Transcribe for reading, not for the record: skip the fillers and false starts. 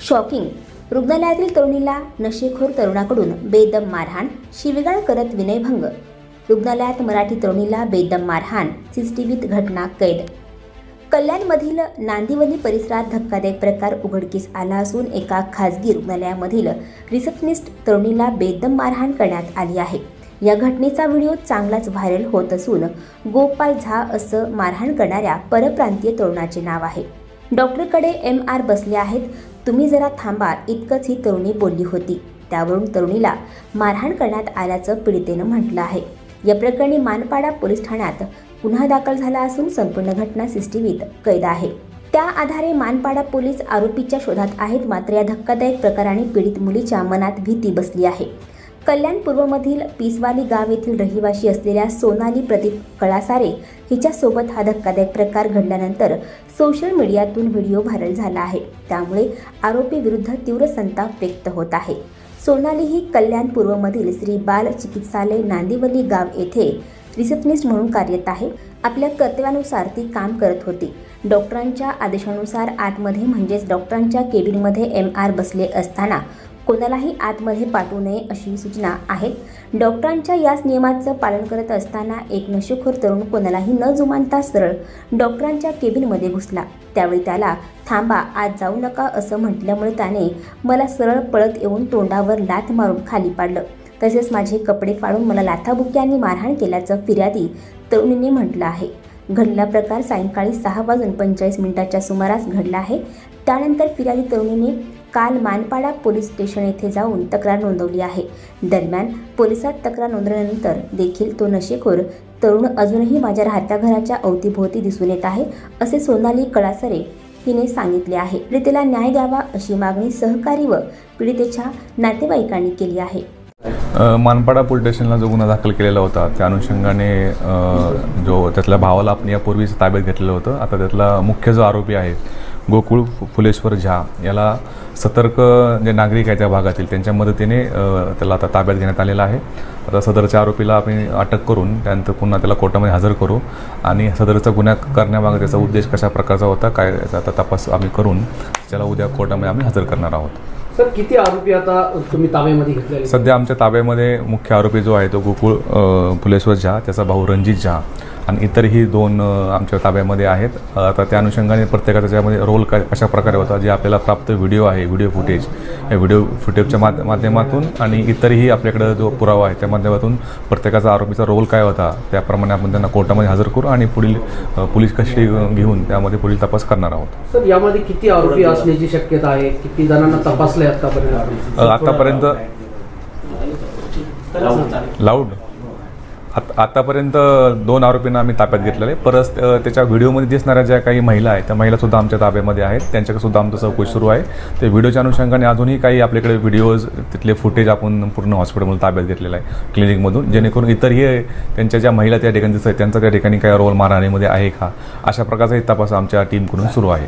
Shocking! रुग्णालयातील तरुणीला नशेखोर तरुणाकडून बेदम मारहाण, शिवीगाळ करत विनयभंग। रुग्णालयात मराठी तरुणीला बेदम मारहाण, सीसीटीव्हीत घटना कैद। कल्याणमधील नांदिवली परिसरात धक्कादायक प्रकार उघडकीस आला असून एका खासगी रुग्णालयामधील रिसेप्शनिस्ट तरुणीला बेदम मारहाण करण्यात आली आहे। या घटनेचा व्हिडिओ चांगलाच व्हायरल होत असून गोपाल झा असं मारहाण करणाऱ्या परप्रांतीय तरुणाचे नाव आहे। डॉक्टरकडे MR बसले आहेत, तुम्ही जरा थांबा, इतकंच ही तरुणी बोलली होती। त्यावरून तरुणीला मारहाण करण्यात आल्याचं पीडितेनं म्हटलं आहे। या प्रकरणी मानपाडा पोलीस ठाण्यात गुन्हा दाखल झाला असून संपूर्ण घटना सीसीटीव्हीत कैद आहे। त्या आधारे मानपाडा पोलीस आरोपीच्या शोधात आहेत। मात्र या धक्कादायक प्रकाराने पीडित मुलीच्या मनात भीती बसली आहे। कल्याण पूर्वमधील पिसवाली गाव येथील रहिवाशी असलेल्या सोनाली प्रदीप कळासारे हिच्यासोबत हा धक्कादायक प्रकार घडल्यानंतर सोशल मीडियातून व्हिडिओ व्हायरल झाला आहे। त्यामुळे आरोपी विरुद्ध तीव्र संताप व्यक्त होत आहे। सोनाली ही कल्याण पूर्वमधील श्री बाल चिकित्सालय नांदिवली गाव येथे रिसेप्शनिस्ट म्हणून कार्यरत आहे। आपल्या कर्तव्यानुसार ती काम करत होती। डॉक्टरांच्या आदेशानुसार आतमध्ये म्हणजेच डॉक्टरांच्या केबिनमध्ये MR बसले असताना कोणालाही आतमध्ये पाठवू नये अशी सूचना आहेत। डॉक्टरांच्या याच नियमाचं पालन करत असताना एक नशेखोर तरुण कोणालाही न जुमानता सरळ डॉक्टरांच्या केबिनमध्ये घुसला। त्यावेळी त्याला थांबा, आत जाऊ नका असं म्हटल्यामुळे त्याने मला सरळ पळत येऊन तोंडावर लाथ मारून खाली पाडलं। तसेच माझे कपडे फाडून मला लाथाबुक्क्यांनी मारहाण केल्याचं फिर्यादी तरुणीने म्हटलं आहे। घडलेला प्रकार सायंकाळी 6:45 सुमारास घडला आहे। त्यानंतर फिर्यादी तरुणीने काल मानपाडा पोलीस स्टेशन येथे जाऊन तक्रार नोंदवली आहे। दरम्यान पोलिसात तक्रार नोंदवल्यानंतर देखील तो नशेखोर तरुण अजूनही माझ्या राहत्या घराच्या अवतीभोवती दिसून येत आहे, असे सोनाली कळासरे हिने सांगितले आहे। पीडितेला न्याय द्यावा अशी मागणी सहकारी व पीडितेच्या नातेवाईकांनी केली आहे। मानपाडा पोलीस स्टेशनला जो गुन्हा दाखल केलेला होता त्या अनुषंगाने जो त्यातल्या भावाला आपण यापूर्वीच ताब्यात घेतलेलं होतं। आता त्यातला मुख्य जो आरोपी आहे गोकुळ फुलेश्वर झा याला सतर्क जे नागरिक आहेत त्या भागातील त्यांच्या मदतीने त्याला आता ताब्यात घेण्यात आलेला आहे। आता सदरच्या आरोपीला आपण अटक करून त्यानंतर पुन्हा त्याला कोर्टामध्ये हजर करू आणि सदरचा गुन्हा करण्यामागे त्याचा उद्देश कशा प्रकारचा होता काय याचा आता तपास आम्ही करून त्याला उद्या कोर्टामध्ये आम्ही हजर करणार आहोत। सर, किती आरोपी आता तुम्ही ताब्यामध्ये घेतलेले? सध्या आमच्या ताब्यामध्ये मुख्य आरोपी जो आहे तो गोकुळ फुलेश्वर झा, त्याचा भाऊ रणजित झा आणि इतरही 2 आमच्या ताब्यामध्ये आहेत। आता त्या अनुषंगाने प्रत्येकाचा त्याच्यामध्ये रोल कशा प्रकारे होता जे आपल्याला प्राप्त व्हिडिओ आहे, व्हिडिओ फुटेज, या व्हिडिओ फुटेजच्या माध्यमातून आणि इतरही आपल्याकडे जो पुरावा आहे त्या माध्यमातून प्रत्येकाचा आरोपीचा रोल काय होता त्याप्रमाणे आपण त्यांना कोर्टामध्ये हजर करू आणि पुढील पोलीस कस्टडी घेऊन त्यामध्ये पुढील तपास करणार आहोत। सर, यामध्ये किती आरोपी असण्याची शक्यता आहे? किती जणांना तपासले आतापर्यंत? आतापर्यंत 2 आरोपींना आम्ही ताब्यात घेतलेले। परत त्याच्या व्हिडिओमध्ये दिसणाऱ्या ज्या काही महिला आहेत त्या महिलासुद्धा आमच्या ताब्यामध्ये आहेत, त्यांच्याकडे आमचं चौकशी सुरू आहे। ते व्हिडिओच्या अनुषंगाने अजूनही काही आपल्याकडे व्हिडिओज तिथले फुटेज आपण पूर्ण हॉस्पिटलमध्ये ताब्यात घेतलेलं आहे क्लिनिकमधून, जेणेकरून इतरही त्यांच्या ज्या महिला त्या ठिकाणी दिसत आहेत त्यांचा त्या ठिकाणी काय रोल मारहाणीमध्ये आहे का अशा प्रकारचाही तपास आमच्या टीमकडून सुरू आहे।